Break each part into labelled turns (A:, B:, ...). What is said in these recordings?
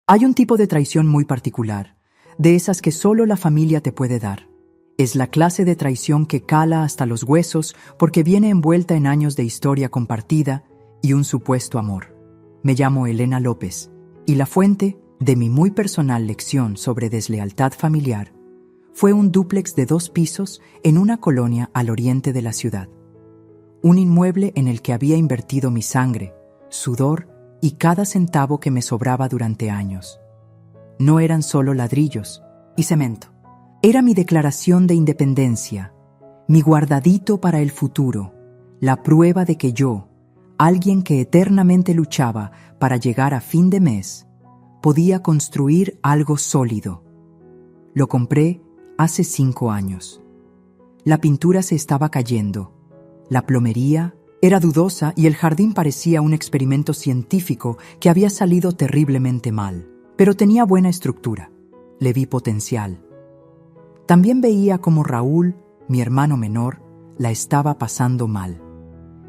A: Hay un tipo de traición muy particular, de esas que solo la familia te puede dar. Es la clase de traición que cala hasta los huesos porque viene envuelta en años de historia compartida y un supuesto amor. Me llamo Elena López y la fuente de mi muy personal lección sobre deslealtad familiar fue un dúplex de 2 pisos en una colonia al oriente de la ciudad. Un inmueble en el que había invertido mi sangre, sudor y cada centavo que me sobraba durante años. No eran solo ladrillos y cemento. Era mi declaración de independencia, mi guardadito para el futuro, la prueba de que yo, alguien que eternamente luchaba para llegar a fin de mes, podía construir algo sólido. Lo compré hace 5 años. La pintura se estaba cayendo, la plomería era dudosa y el jardín parecía un experimento científico que había salido terriblemente mal, pero tenía buena estructura. Le vi potencial. También veía cómo Raúl, mi hermano menor, la estaba pasando mal.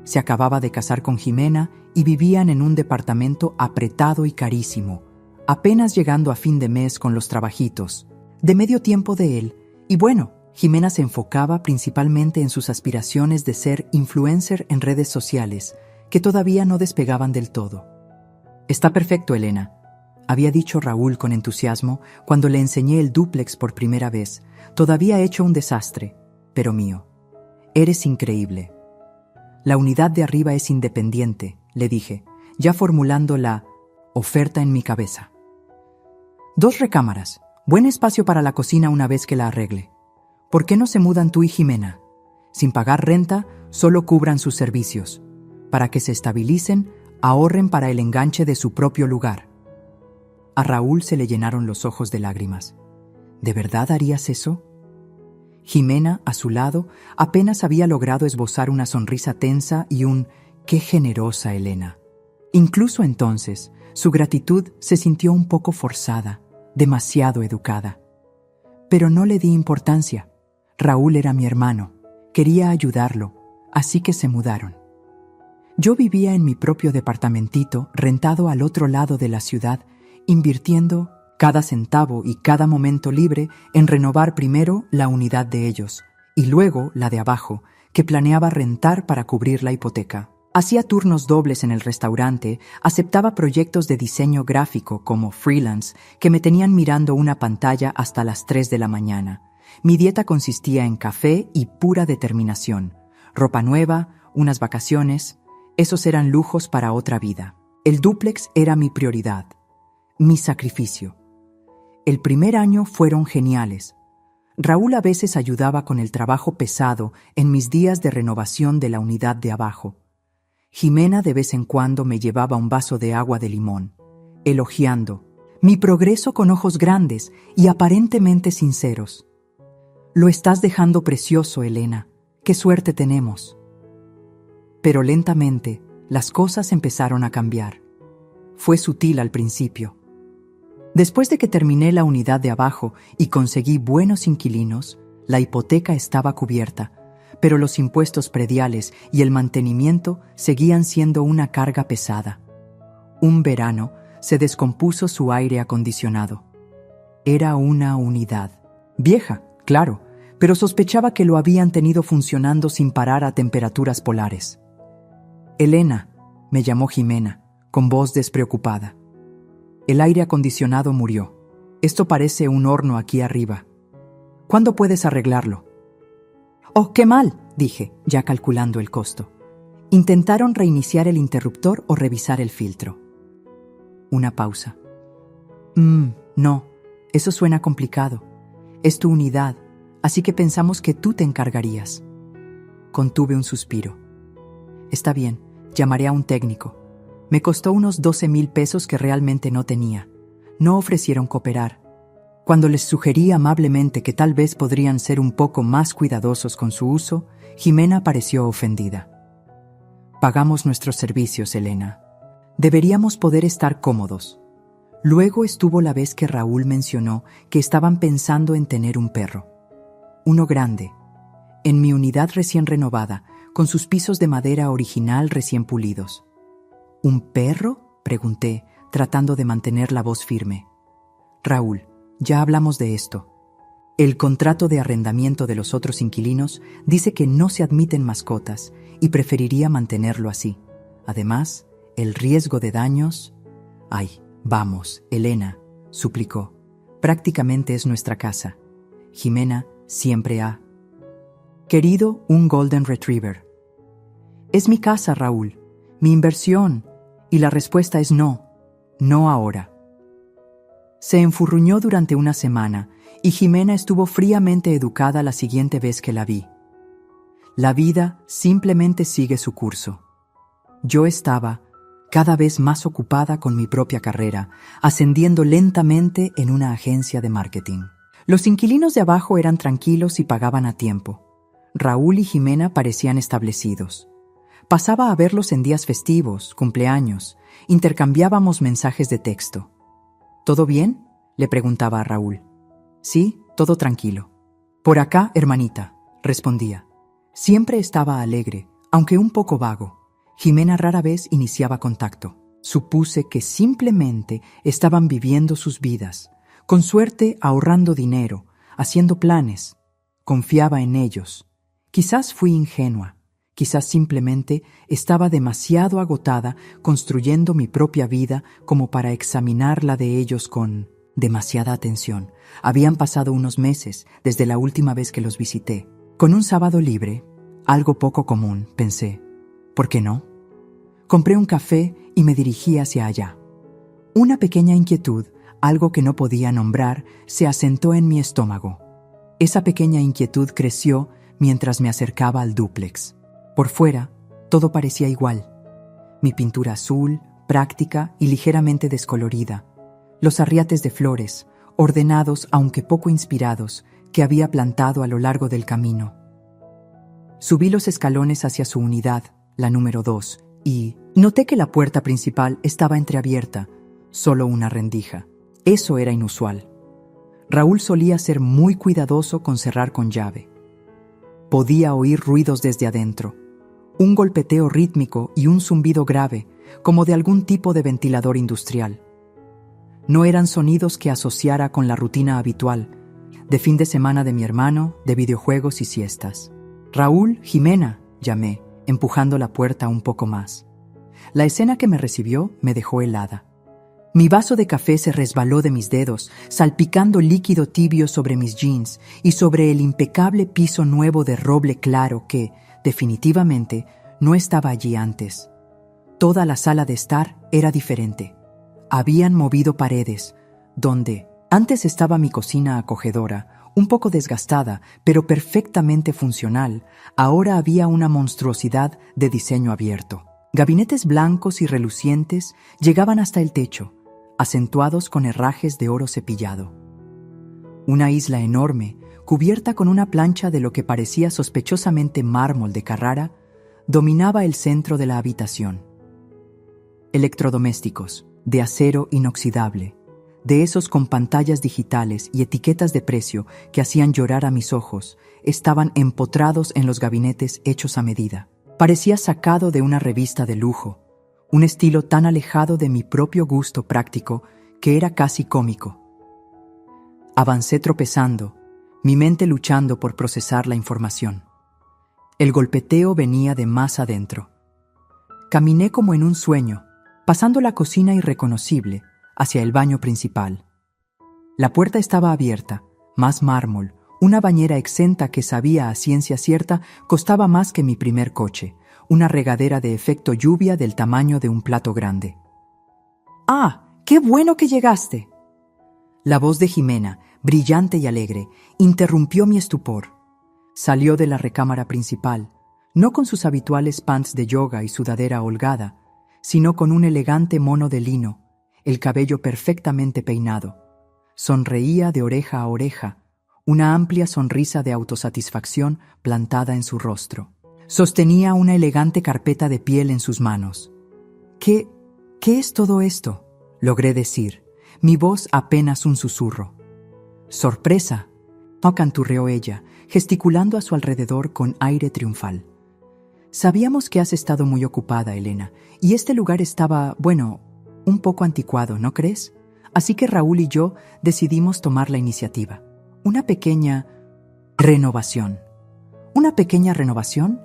A: Se acababa de casar con Jimena y vivían en un departamento apretado y carísimo, apenas llegando a fin de mes con los trabajitos, de medio tiempo de él, y bueno, Jimena se enfocaba principalmente en sus aspiraciones de ser influencer en redes sociales, que todavía no despegaban del todo. «Está perfecto, Elena», había dicho Raúl con entusiasmo cuando le enseñé el dúplex por primera vez, todavía hecho un desastre, pero mío. «Eres increíble». «La unidad de arriba es independiente», le dije, ya formulando la oferta en mi cabeza. 2 recámaras, buen espacio para la cocina una vez que la arregle. ¿Por qué no se mudan tú y Jimena? Sin pagar renta, solo cubran sus servicios. Para que se estabilicen, ahorren para el enganche de su propio lugar. A Raúl se le llenaron los ojos de lágrimas. ¿De verdad harías eso? Jimena, a su lado, apenas había logrado esbozar una sonrisa tensa y un «qué generosa, Elena». Incluso entonces, su gratitud se sintió un poco forzada, demasiado educada. Pero no le di importancia. Raúl era mi hermano, quería ayudarlo, así que se mudaron. Yo vivía en mi propio departamentito, rentado al otro lado de la ciudad, invirtiendo cada centavo y cada momento libre en renovar primero la unidad de ellos y luego la de abajo, que planeaba rentar para cubrir la hipoteca. Hacía turnos dobles en el restaurante, aceptaba proyectos de diseño gráfico como freelance que me tenían mirando una pantalla hasta las 3 de la mañana. Mi dieta consistía en café y pura determinación. Ropa nueva, unas vacaciones, esos eran lujos para otra vida. El dúplex era mi prioridad, mi sacrificio. El primer año fueron geniales. Raúl a veces ayudaba con el trabajo pesado en mis días de renovación de la unidad de abajo. Jimena de vez en cuando me llevaba un vaso de agua de limón, elogiando mi progreso con ojos grandes y aparentemente sinceros. «Lo estás dejando precioso, Elena. ¡Qué suerte tenemos!». Pero lentamente, las cosas empezaron a cambiar. Fue sutil al principio. Después de que terminé la unidad de abajo y conseguí buenos inquilinos, la hipoteca estaba cubierta, pero los impuestos prediales y el mantenimiento seguían siendo una carga pesada. Un verano se descompuso su aire acondicionado. Era una unidad. Vieja, claro, pero sospechaba que lo habían tenido funcionando sin parar a temperaturas polares. «Elena», me llamó Jimena, con voz despreocupada. «El aire acondicionado murió. Esto parece un horno aquí arriba. ¿Cuándo puedes arreglarlo?» «Oh, qué mal», dije, ya calculando el costo. «¿Intentaron reiniciar el interruptor o revisar el filtro?» Una pausa. No, eso suena complicado. Es tu unidad, así que pensamos que tú te encargarías». Contuve un suspiro. «Está bien, llamaré a un técnico. Me costó unos 12,000 pesos que realmente no tenía. No ofrecieron cooperar. Cuando les sugerí amablemente que tal vez podrían ser un poco más cuidadosos con su uso, Jimena pareció ofendida. «Pagamos nuestros servicios, Elena. Deberíamos poder estar cómodos». Luego estuvo la vez que Raúl mencionó que estaban pensando en tener un perro. Uno grande, en mi unidad recién renovada, con sus pisos de madera original recién pulidos. «¿Un perro?», pregunté, tratando de mantener la voz firme. Raúl, ya hablamos de esto. El contrato de arrendamiento de los otros inquilinos dice que no se admiten mascotas y preferiría mantenerlo así. Además, el riesgo de daños... Ay, vamos, Elena, suplicó. Prácticamente es nuestra casa. Jimena siempre ha querido un Golden Retriever. Es mi casa, Raúl, mi inversión, y la respuesta es no, no ahora. Se enfurruñó durante una semana y Jimena estuvo fríamente educada la siguiente vez que la vi. La vida simplemente sigue su curso. Yo estaba cada vez más ocupada con mi propia carrera, ascendiendo lentamente en una agencia de marketing. Los inquilinos de abajo eran tranquilos y pagaban a tiempo. Raúl y Jimena parecían establecidos. Pasaba a verlos en días festivos, cumpleaños, intercambiábamos mensajes de texto. ¿Todo bien?, le preguntaba a Raúl. Sí, todo tranquilo. Por acá, hermanita, respondía. Siempre estaba alegre, aunque un poco vago. Jimena rara vez iniciaba contacto. Supuse que simplemente estaban viviendo sus vidas, con suerte ahorrando dinero, haciendo planes. Confiaba en ellos. Quizás fui ingenua, quizás simplemente estaba demasiado agotada construyendo mi propia vida como para examinar la de ellos con demasiada atención. Habían pasado unos meses desde la última vez que los visité. Con un sábado libre, algo poco común, pensé. ¿Por qué no? Compré un café y me dirigí hacia allá. Una pequeña inquietud, algo que no podía nombrar, se asentó en mi estómago. Esa pequeña inquietud creció mientras me acercaba al dúplex. Por fuera, todo parecía igual. Mi pintura azul, práctica y ligeramente descolorida. Los arriates de flores, ordenados aunque poco inspirados, que había plantado a lo largo del camino. Subí los escalones hacia su unidad, la número 2, y noté que la puerta principal estaba entreabierta, solo una rendija. Eso era inusual. Raúl solía ser muy cuidadoso con cerrar con llave. Podía oír ruidos desde adentro, un golpeteo rítmico y un zumbido grave, como de algún tipo de ventilador industrial. No eran sonidos que asociara con la rutina habitual, de fin de semana de mi hermano, de videojuegos y siestas. «Raúl, Jimena», llamé, empujando la puerta un poco más. La escena que me recibió me dejó helada. Mi vaso de café se resbaló de mis dedos, salpicando líquido tibio sobre mis jeans y sobre el impecable piso nuevo de roble claro que, definitivamente, no estaba allí antes. Toda la sala de estar era diferente. Habían movido paredes, donde antes estaba mi cocina acogedora, un poco desgastada, pero perfectamente funcional. Ahora había una monstruosidad de diseño abierto. Gabinetes blancos y relucientes llegaban hasta el techo, acentuados con herrajes de oro cepillado. Una isla enorme, cubierta con una plancha de lo que parecía sospechosamente mármol de Carrara, dominaba el centro de la habitación. Electrodomésticos, de acero inoxidable, de esos con pantallas digitales y etiquetas de precio que hacían llorar a mis ojos, estaban empotrados en los gabinetes hechos a medida. Parecía sacado de una revista de lujo, un estilo tan alejado de mi propio gusto práctico que era casi cómico. Avancé tropezando, mi mente luchando por procesar la información. El golpeteo venía de más adentro. Caminé como en un sueño, pasando la cocina irreconocible hacia el baño principal. La puerta estaba abierta, más mármol, una bañera exenta que sabía a ciencia cierta costaba más que mi primer coche, una regadera de efecto lluvia del tamaño de un plato grande. «¡Ah, qué bueno que llegaste!» La voz de Jimena, brillante y alegre, interrumpió mi estupor. Salió de la recámara principal, no con sus habituales pants de yoga y sudadera holgada, sino con un elegante mono de lino, el cabello perfectamente peinado. Sonreía de oreja a oreja, una amplia sonrisa de autosatisfacción plantada en su rostro. Sostenía una elegante carpeta de piel en sus manos. ¿Qué es todo esto?», logré decir, mi voz apenas un susurro. «Sorpresa», canturreó ella, gesticulando a su alrededor con aire triunfal. «Sabíamos que has estado muy ocupada, Elena, y este lugar estaba, bueno, Un poco anticuado, ¿no crees? Así que Raúl y yo decidimos tomar la iniciativa. Una pequeña renovación. ¿Una pequeña renovación?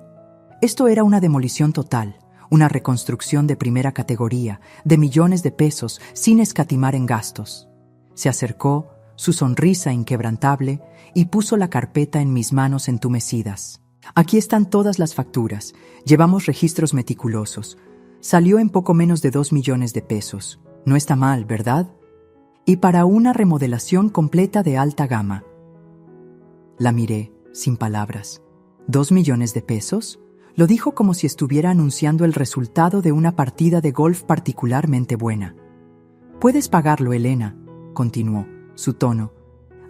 A: Esto era una demolición total, una reconstrucción de primera categoría, de millones de pesos, sin escatimar en gastos. Se acercó, su sonrisa inquebrantable, y puso la carpeta en mis manos entumecidas. Aquí están todas las facturas. Llevamos registros meticulosos. Salió en poco menos de 2 millones de pesos. No está mal, ¿verdad? Y para una remodelación completa de alta gama. La miré, sin palabras. ¿2 millones de pesos? Lo dijo como si estuviera anunciando el resultado de una partida de golf particularmente buena. «Puedes pagarlo, Elena», continuó, su tono,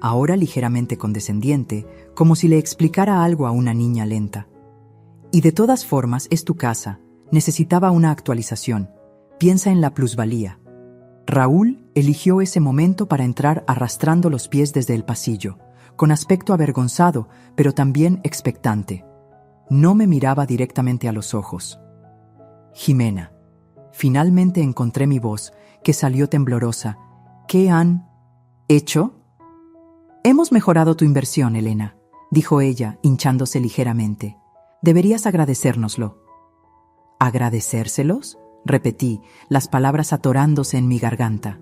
A: ahora ligeramente condescendiente, como si le explicara algo a una niña lenta. «Y de todas formas es tu casa. Necesitaba una actualización. Piensa en la plusvalía». Raúl eligió ese momento para entrar arrastrando los pies desde el pasillo, con aspecto avergonzado, pero también expectante. No me miraba directamente a los ojos. «Jimena». Finalmente encontré mi voz, que salió temblorosa. «¿Qué han hecho?» «Hemos mejorado tu inversión, Elena», dijo ella, hinchándose ligeramente. «Deberías agradecérnoslo». «¿Agradecérselos?», repetí, las palabras atorándose en mi garganta.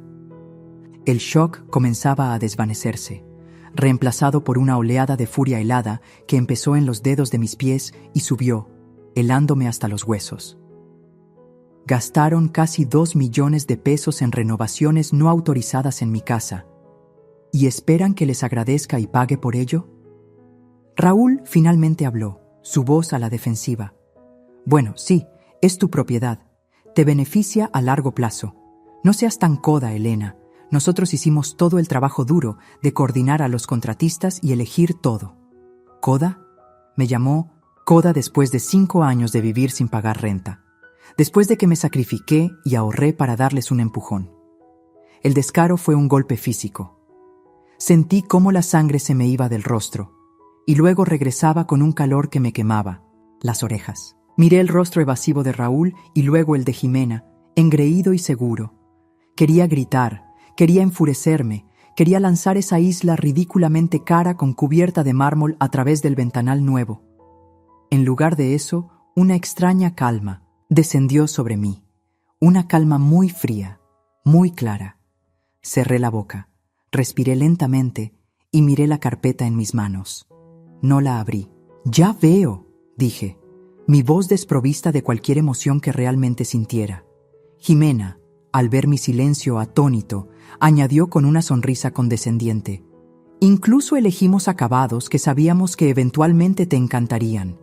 A: El shock comenzaba a desvanecerse, reemplazado por una oleada de furia helada que empezó en los dedos de mis pies y subió, helándome hasta los huesos. Gastaron casi 2 millones de pesos en renovaciones no autorizadas en mi casa. ¿Y esperan que les agradezca y pague por ello? Raúl finalmente habló, su voz a la defensiva. «Bueno, sí, es tu propiedad. Te beneficia a largo plazo. No seas tan coda, Elena. Nosotros hicimos todo el trabajo duro de coordinar a los contratistas y elegir todo». «¿Coda?», me llamó coda después de 5 años de vivir sin pagar renta. Después de que me sacrifiqué y ahorré para darles un empujón. El descaro fue un golpe físico. Sentí cómo la sangre se me iba del rostro, y luego regresaba con un calor que me quemaba, las orejas. Miré el rostro evasivo de Raúl y luego el de Jimena, engreído y seguro. Quería gritar, quería enfurecerme, quería lanzar esa isla ridículamente cara con cubierta de mármol a través del ventanal nuevo. En lugar de eso, una extraña calma descendió sobre mí. Una calma muy fría, muy clara. Cerré la boca. Respiré lentamente y miré la carpeta en mis manos. No la abrí. «Ya veo», dije, mi voz desprovista de cualquier emoción que realmente sintiera. Jimena, al ver mi silencio atónito, añadió con una sonrisa condescendiente: «Incluso elegimos acabados que sabíamos que eventualmente te encantarían.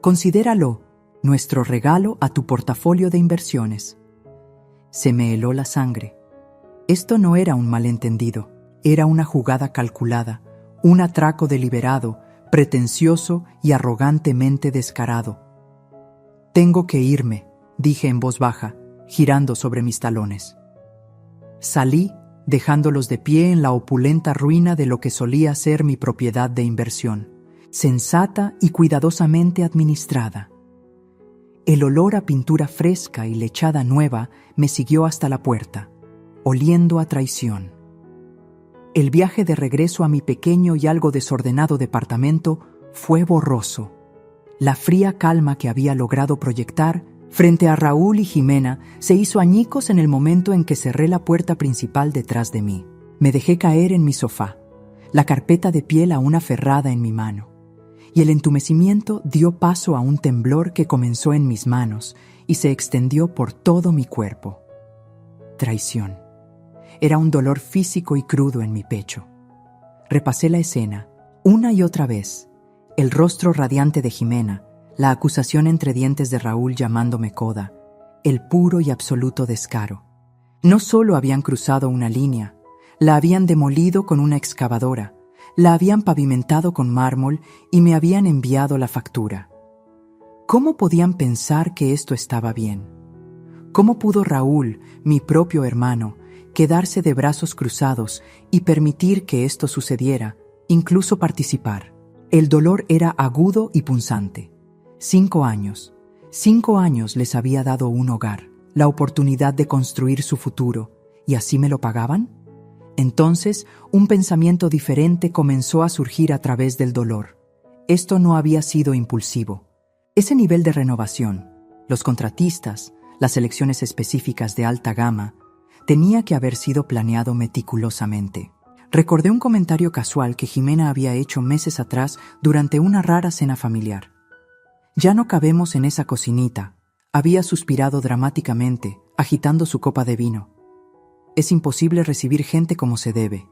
A: Considéralo nuestro regalo a tu portafolio de inversiones». Se me heló la sangre. Esto no era un malentendido, era una jugada calculada, un atraco deliberado, pretencioso y arrogantemente descarado. «Tengo que irme», dije en voz baja, girando sobre mis talones. Salí, dejándolos de pie en la opulenta ruina de lo que solía ser mi propiedad de inversión, sensata y cuidadosamente administrada. El olor a pintura fresca y lechada nueva me siguió hasta la puerta, oliendo a traición. El viaje de regreso a mi pequeño y algo desordenado departamento fue borroso. La fría calma que había logrado proyectar frente a Raúl y Jimena se hizo añicos en el momento en que cerré la puerta principal detrás de mí. Me dejé caer en mi sofá, la carpeta de piel aún aferrada en mi mano, y el entumecimiento dio paso a un temblor que comenzó en mis manos y se extendió por todo mi cuerpo. Traición. Era un dolor físico y crudo en mi pecho. Repasé la escena, una y otra vez, el rostro radiante de Jimena, la acusación entre dientes de Raúl llamándome coda, el puro y absoluto descaro. No solo habían cruzado una línea, la habían demolido con una excavadora, la habían pavimentado con mármol y me habían enviado la factura. ¿Cómo podían pensar que esto estaba bien? ¿Cómo pudo Raúl, mi propio hermano, quedarse de brazos cruzados y permitir que esto sucediera, incluso participar? El dolor era agudo y punzante. 5 años les había dado un hogar, la oportunidad de construir su futuro, ¿y así me lo pagaban? Entonces, un pensamiento diferente comenzó a surgir a través del dolor. Esto no había sido impulsivo. Ese nivel de renovación, los contratistas, las selecciones específicas de alta gama, tenía que haber sido planeado meticulosamente. Recordé un comentario casual que Jimena había hecho meses atrás durante una rara cena familiar. «Ya no cabemos en esa cocinita», había suspirado dramáticamente, agitando su copa de vino. «Es imposible recibir gente como se debe».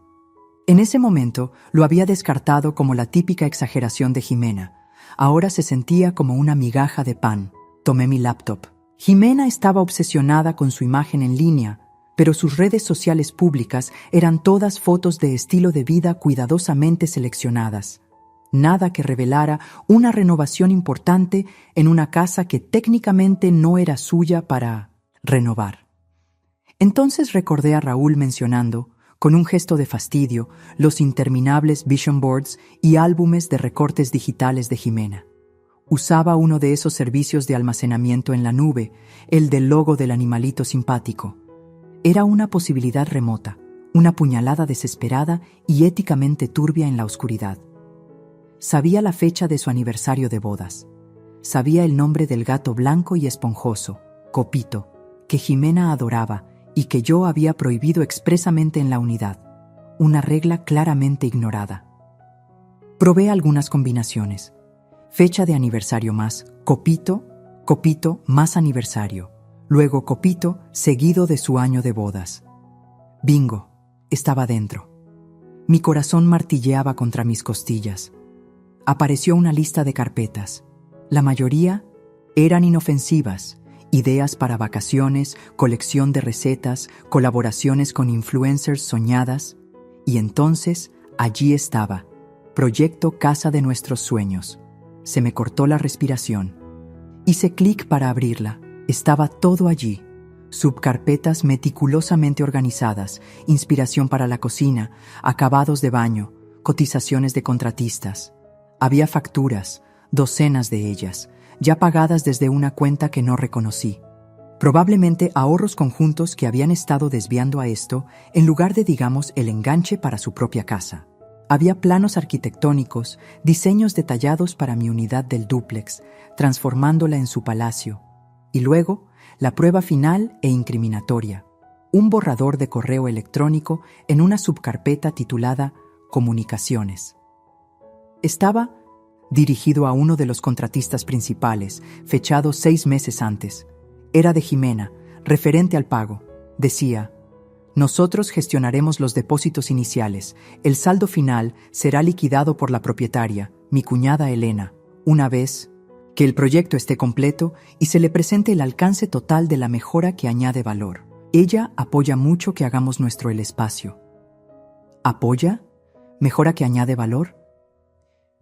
A: En ese momento lo había descartado como la típica exageración de Jimena. Ahora se sentía como una migaja de pan. Tomé mi laptop. Jimena estaba obsesionada con su imagen en línea, pero sus redes sociales públicas eran todas fotos de estilo de vida cuidadosamente seleccionadas. Nada que revelara una renovación importante en una casa que técnicamente no era suya para renovar. Entonces recordé a Raúl mencionando, con un gesto de fastidio, los interminables vision boards y álbumes de recortes digitales de Jimena. Usaba uno de esos servicios de almacenamiento en la nube, el del logo del animalito simpático. Era una posibilidad remota, una puñalada desesperada y éticamente turbia en la oscuridad. Sabía la fecha de su aniversario de bodas. Sabía el nombre del gato blanco y esponjoso, Copito, que Jimena adoraba y que yo había prohibido expresamente en la unidad, una regla claramente ignorada. Probé algunas combinaciones. Fecha de aniversario más Copito, Copito más aniversario, luego Copito seguido de su año de bodas. Bingo, estaba dentro. Mi corazón martilleaba contra mis costillas. Apareció una lista de carpetas. La mayoría eran inofensivas. Ideas para vacaciones, colección de recetas, colaboraciones con influencers soñadas. Y entonces, allí estaba, Proyecto Casa de Nuestros Sueños. Se me cortó la respiración. Hice clic para abrirla. Estaba todo allí. Subcarpetas meticulosamente organizadas, inspiración para la cocina, acabados de baño, cotizaciones de contratistas. Había facturas, docenas de ellas, ya pagadas desde una cuenta que no reconocí. Probablemente ahorros conjuntos que habían estado desviando a esto en lugar de, digamos, el enganche para su propia casa. Había planos arquitectónicos, diseños detallados para mi unidad del dúplex, transformándola en su palacio. Y luego, la prueba final e incriminatoria, un borrador de correo electrónico en una subcarpeta titulada Comunicaciones. Estaba dirigido a uno de los contratistas principales, fechado 6 meses antes. Era de Jimena, referente al pago. Decía: «Nosotros gestionaremos los depósitos iniciales. El saldo final será liquidado por la propietaria, mi cuñada Elena, una vez que el proyecto esté completo y se le presente el alcance total de la mejora que añade valor. Ella apoya mucho que hagamos nuestro el espacio». ¿Apoya? ¿Mejora que añade valor?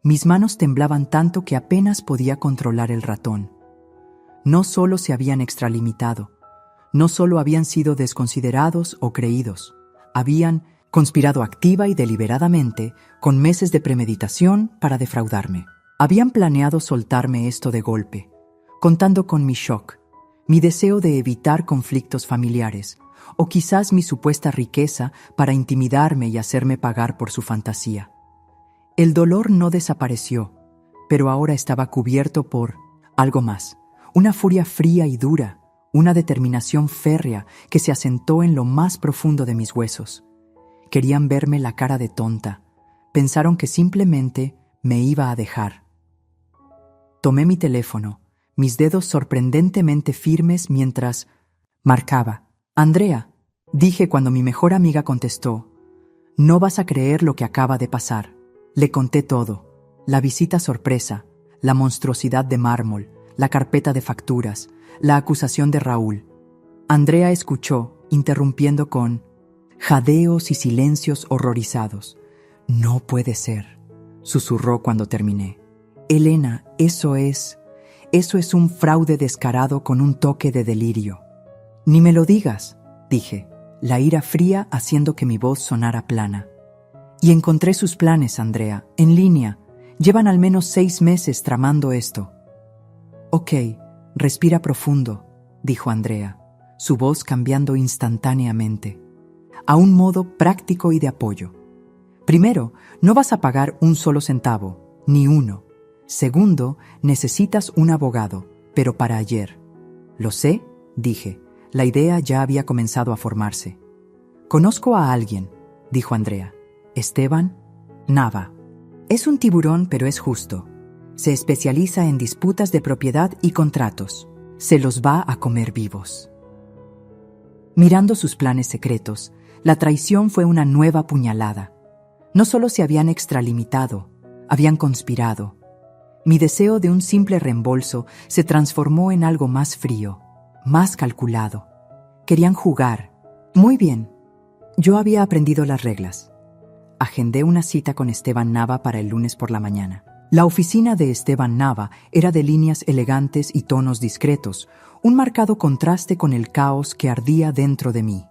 A: Mis manos temblaban tanto que apenas podía controlar el ratón. No solo se habían extralimitado, no solo habían sido desconsiderados o creídos, habían conspirado activa y deliberadamente, con meses de premeditación, para defraudarme. Habían planeado soltarme esto de golpe, contando con mi shock, mi deseo de evitar conflictos familiares, o quizás mi supuesta riqueza para intimidarme y hacerme pagar por su fantasía. El dolor no desapareció, pero ahora estaba cubierto por algo más, una furia fría y dura, una determinación férrea que se asentó en lo más profundo de mis huesos. Querían verme la cara de tonta, pensaron que simplemente me iba a dejar. Tomé mi teléfono, mis dedos sorprendentemente firmes mientras marcaba. «Andrea», dije cuando mi mejor amiga contestó. «No vas a creer lo que acaba de pasar». Le conté todo, la visita sorpresa, la monstruosidad de mármol, la carpeta de facturas, la acusación de Raúl. Andrea escuchó, interrumpiendo con jadeos y silencios horrorizados. «No puede ser», susurró cuando terminé. «Elena, eso es un fraude descarado con un toque de delirio». «Ni me lo digas», dije, la ira fría haciendo que mi voz sonara plana. «Y encontré sus planes, Andrea, en línea. Llevan al menos 6 meses tramando esto». «Ok, respira profundo», dijo Andrea. su voz cambiando instantáneamente, a un modo práctico y de apoyo. Primero, no vas a pagar un solo centavo, ni uno. Segundo, necesitas un abogado, pero para ayer. Lo sé, dije. La idea ya había comenzado a formarse. Conozco a alguien, dijo Andrea. Esteban Nava. Es un tiburón, pero es justo. Se especializa en disputas de propiedad y contratos. Se los va a comer vivos. Mirando sus planes secretos, la traición fue una nueva puñalada. No solo se habían extralimitado, habían conspirado. Mi deseo de un simple reembolso se transformó en algo más frío, más calculado. Querían jugar. Muy bien. Yo había aprendido las reglas. Agendé una cita con Esteban Nava para el lunes por la mañana. La oficina de Esteban Nava era de líneas elegantes y tonos discretos, un marcado contraste con el caos que ardía dentro de mí.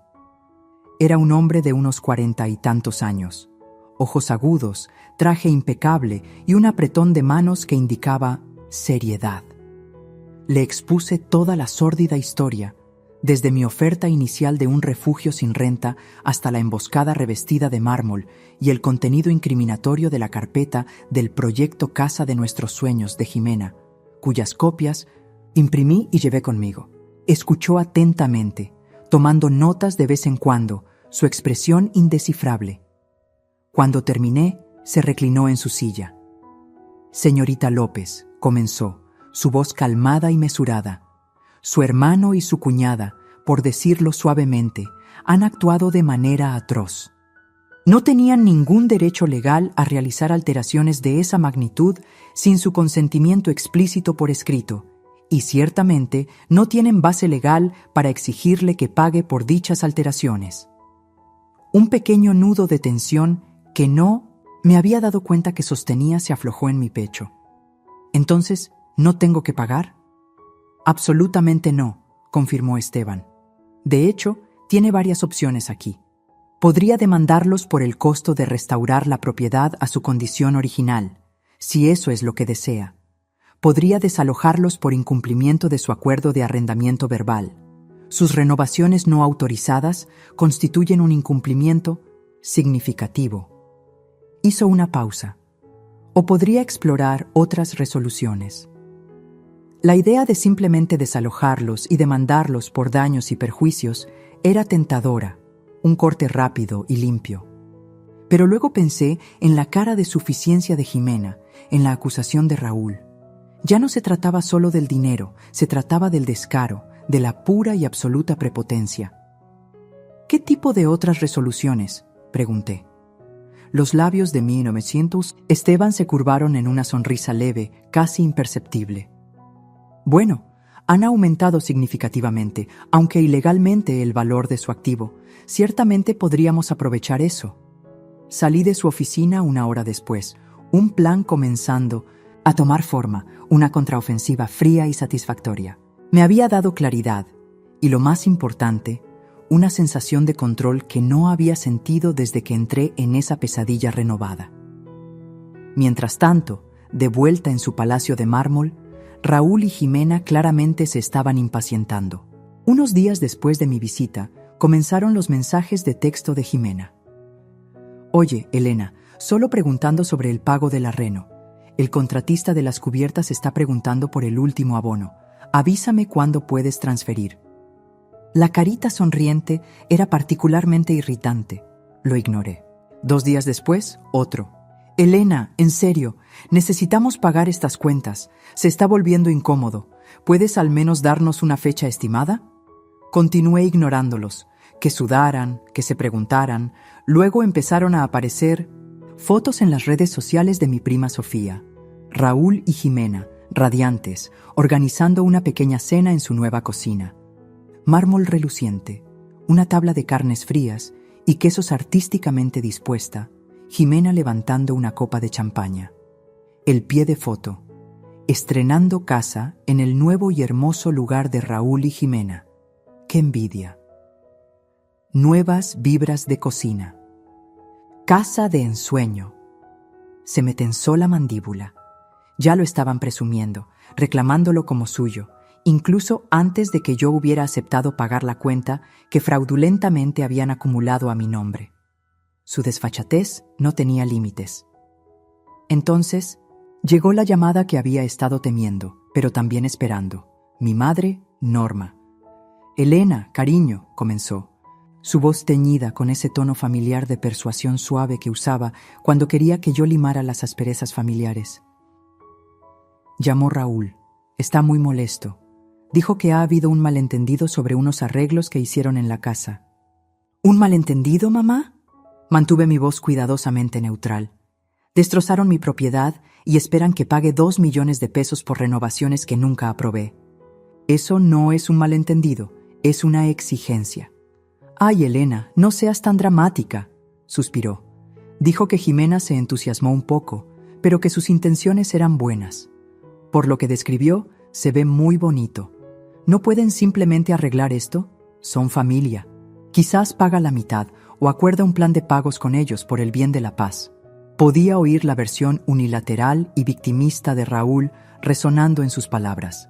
A: Era un hombre de unos 40 y tantos años, ojos agudos, traje impecable y un apretón de manos que indicaba seriedad. Le expuse toda la sórdida historia, desde mi oferta inicial de un refugio sin renta hasta la emboscada revestida de mármol y el contenido incriminatorio de la carpeta del proyecto Casa de Nuestros Sueños de Jimena, cuyas copias imprimí y llevé conmigo. Escuchó atentamente, tomando notas de vez en cuando, su expresión indescifrable. Cuando terminé, se reclinó en su silla. Señorita López, comenzó, su voz calmada y mesurada. Su hermano y su cuñada, por decirlo suavemente, han actuado de manera atroz. No tenían ningún derecho legal a realizar alteraciones de esa magnitud sin su consentimiento explícito por escrito, y ciertamente no tienen base legal para exigirle que pague por dichas alteraciones. Un pequeño nudo de tensión que no me había dado cuenta que sostenía se aflojó en mi pecho. Entonces, ¿no tengo que pagar? Absolutamente no, confirmó Esteban. De hecho, tiene varias opciones aquí. Podría demandarlos por el costo de restaurar la propiedad a su condición original, si eso es lo que desea. Podría desalojarlos por incumplimiento de su acuerdo de arrendamiento verbal. Sus renovaciones no autorizadas constituyen un incumplimiento significativo. Hizo una pausa. O podría explorar otras resoluciones. La idea de simplemente desalojarlos y demandarlos por daños y perjuicios era tentadora, un corte rápido y limpio. Pero luego pensé en la cara de suficiencia de Jimena, en la acusación de Raúl. Ya no se trataba solo del dinero, se trataba del descaro, de la pura y absoluta prepotencia. ¿Qué tipo de otras resoluciones?, pregunté. Los labios de 1900 Esteban se curvaron en una sonrisa leve, casi imperceptible. Bueno, han aumentado significativamente, aunque ilegalmente, el valor de su activo. Ciertamente podríamos aprovechar eso. Salí de su oficina una hora después, un plan comenzando a tomar forma, una contraofensiva fría y satisfactoria. Me había dado claridad, y lo más importante, una sensación de control que no había sentido desde que entré en esa pesadilla renovada. Mientras tanto, de vuelta en su palacio de mármol, Raúl y Jimena claramente se estaban impacientando. Unos días después de mi visita, comenzaron los mensajes de texto de Jimena. Oye, Elena, solo preguntando sobre el pago del arreno. El contratista de las cubiertas está preguntando por el último abono. Avísame cuándo puedes transferir. La carita sonriente era particularmente irritante. Lo ignoré. 2 días después, otro. Elena, en serio, necesitamos pagar estas cuentas. Se está volviendo incómodo. ¿Puedes al menos darnos una fecha estimada? Continué ignorándolos. Que sudaran, que se preguntaran. Luego empezaron a aparecer fotos en las redes sociales de mi prima Sofía, Raúl y Jimena, radiantes, organizando una pequeña cena en su nueva cocina. Mármol reluciente, una tabla de carnes frías y quesos artísticamente dispuesta, Jimena levantando una copa de champaña. El pie de foto, estrenando casa en el nuevo y hermoso lugar de Raúl y Jimena. ¡Qué envidia! Nuevas vibras de cocina. Casa de ensueño. Se me tensó la mandíbula. Ya lo estaban presumiendo, reclamándolo como suyo, incluso antes de que yo hubiera aceptado pagar la cuenta que fraudulentamente habían acumulado a mi nombre. Su desfachatez no tenía límites. Entonces, llegó la llamada que había estado temiendo, pero también esperando. Mi madre, Norma. «Elena, cariño», comenzó, su voz teñida con ese tono familiar de persuasión suave que usaba cuando quería que yo limara las asperezas familiares. Llamó Raúl. Está muy molesto. Dijo que ha habido un malentendido sobre unos arreglos que hicieron en la casa. ¿Un malentendido, mamá? Mantuve mi voz cuidadosamente neutral. Destrozaron mi propiedad y esperan que pague 2 millones de pesos por renovaciones que nunca aprobé. Eso no es un malentendido, es una exigencia. «Ay, Elena, no seas tan dramática», suspiró. Dijo que Jimena se entusiasmó un poco, pero que sus intenciones eran buenas. Por lo que describió, se ve muy bonito. ¿No pueden simplemente arreglar esto? Son familia. Quizás paga la mitad o acuerda un plan de pagos con ellos por el bien de la paz. Podía oír la versión unilateral y victimista de Raúl resonando en sus palabras.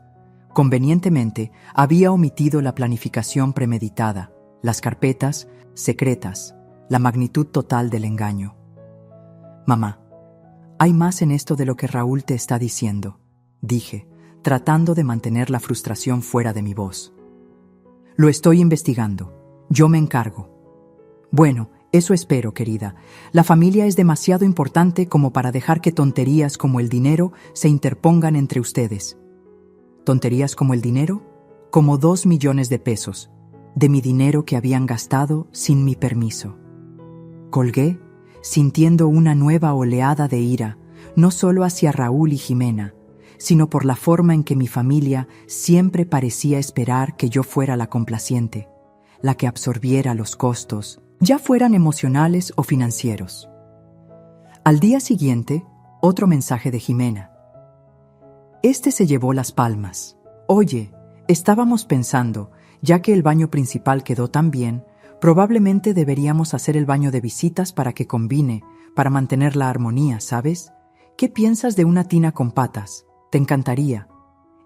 A: Convenientemente, había omitido la planificación premeditada, las carpetas secretas, la magnitud total del engaño. «Mamá, hay más en esto de lo que Raúl te está diciendo», dije, tratando de mantener la frustración fuera de mi voz. «Lo estoy investigando. Yo me encargo». «Bueno, eso espero, querida. La familia es demasiado importante como para dejar que tonterías como el dinero se interpongan entre ustedes». ¿Tonterías como el dinero? Como 2 millones de pesos, de mi dinero que habían gastado sin mi permiso. Colgué, sintiendo una nueva oleada de ira, no solo hacia Raúl y Jimena, sino por la forma en que mi familia siempre parecía esperar que yo fuera la complaciente, la que absorbiera los costos, ya fueran emocionales o financieros. Al día siguiente, otro mensaje de Jimena. Este se llevó las palmas. «Oye, estábamos pensando, ya que el baño principal quedó tan bien, probablemente deberíamos hacer el baño de visitas para que combine, para mantener la armonía, ¿sabes? ¿Qué piensas de una tina con patas? Te encantaría».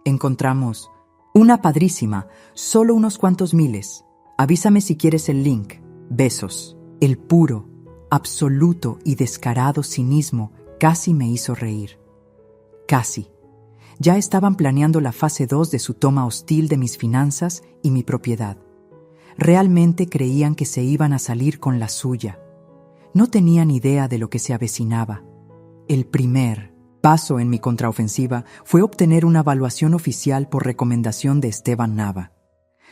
A: Encontramos una padrísima, solo unos cuantos miles. Avísame si quieres el link. Besos. El puro, absoluto y descarado cinismo casi me hizo reír. Casi. Ya estaban planeando la fase 2 de su toma hostil de mis finanzas y mi propiedad. Realmente creían que se iban a salir con la suya. No tenían idea de lo que se avecinaba. El primer paso en mi contraofensiva fue obtener una evaluación oficial por recomendación de Esteban Nava.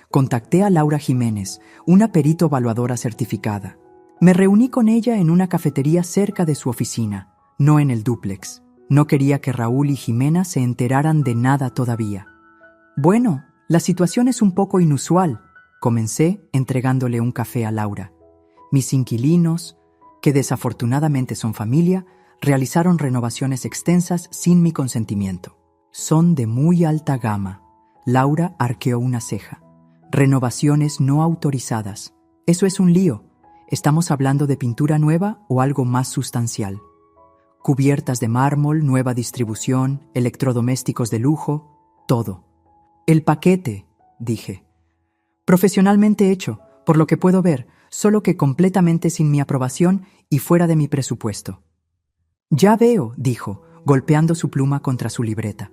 A: Contacté a Laura Jiménez, una perito evaluadora certificada. Me reuní con ella en una cafetería cerca de su oficina, no en el dúplex. No quería que Raúl y Jimena se enteraran de nada todavía. «Bueno, la situación es un poco inusual», comencé entregándole un café a Laura. «Mis inquilinos, que desafortunadamente son familia, realizaron renovaciones extensas sin mi consentimiento. Son de muy alta gama». Laura arqueó una ceja. «Renovaciones no autorizadas. Eso es un lío. ¿Estamos hablando de pintura nueva o algo más sustancial? Cubiertas de mármol, nueva distribución, electrodomésticos de lujo, todo». «El paquete», dije. «Profesionalmente hecho, por lo que puedo ver, solo que completamente sin mi aprobación y fuera de mi presupuesto». «Ya veo», dijo, golpeando su pluma contra su libreta.